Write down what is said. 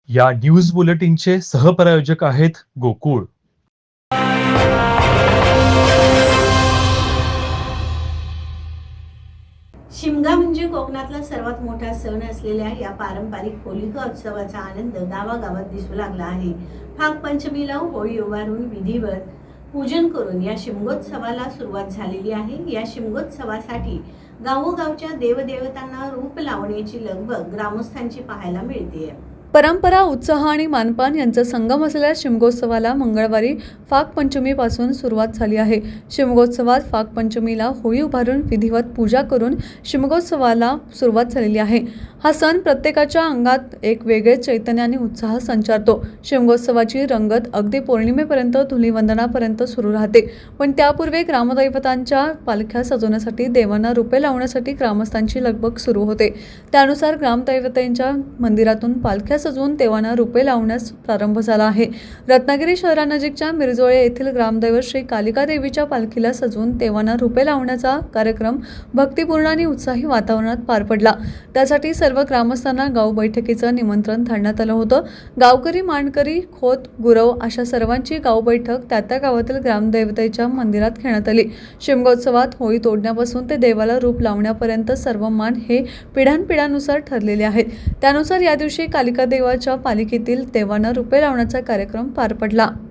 या न्यूज बुलेटिनचे सहप्रायोजक आहेत गोकुळ. शिमगा म्हणजे कोकणातला सर्वात मोठा सण असलेल्या या पारंपरिक होलिका उत्सवाचा आनंद गावागावात दिसू लागला आहे. नागपंचमीला होळी उभारून विधिवत पूजन करून या शिमगोत्सवाला सुरुवात झालेली आहे. या शिमगोत्सवासाठी गावोगावच्या देवदेवतांना रूप लावण्याची लगबग ग्रामस्थांची पाहायला मिळते. परंपरा, उत्साह आणि मानपान यांचा संगम असलेल्या शिमगोत्सवाला मंगळवारी फागपंचमीपासून सुरुवात झाली आहे. शिमगोत्सवात फागपंचमीला होळी उभारून विधिवत पूजा करून शिमगोत्सवाला सुरुवात झालेली आहे. हा सण प्रत्येकाच्या अंगात एक वेगळे चैतन्य आणि उत्साह संचारतो. शिमगोत्सवाची रंगत अगदी पौर्णिमेपर्यंत धुलीवंदनापर्यंत सुरू राहते. पण त्यापूर्वी ग्रामदैवतांच्या पालख्या सजवण्यासाठी, देवांना रूपे लावण्यासाठी ग्रामस्थांची लगबग सुरू होते. त्यानुसार ग्रामदैवतांच्या मंदिरातून पालख्या सजवून देवांना रूपे लावण्यास प्रारंभ झाला आहे. रत्नागिरी शहरानजीकच्या मिरजोळे येथील ग्रामदैवत श्री कालिका देवीच्या पालखीला सजवून देवांना रूपे लावण्याचा कार्यक्रम भक्तिपूर्ण आणि उत्साही वातावरणात पार पडला. त्यासाठी सर्व ग्रामस्थांना गाव बैठकीचं निमंत्रण थांडण्यात आलं होतं. गावकरी, मानकरी, खोत, गुरव अशा सर्वांची गाव बैठक त्या गावातील ग्रामदैवतेच्या मंदिरात घेण्यात आली. शिमगोत्सवात होळी तोडण्यापासून ते देवाला रूप लावण्यापर्यंत सर्व मान हे पिढ्यानपिढ्यानुसार ठरलेले आहेत. त्यानुसार या दिवशी कालिका देवाच्या पालखीतील देवांना रूपे लावण्याचा कार्यक्रम पार पडला.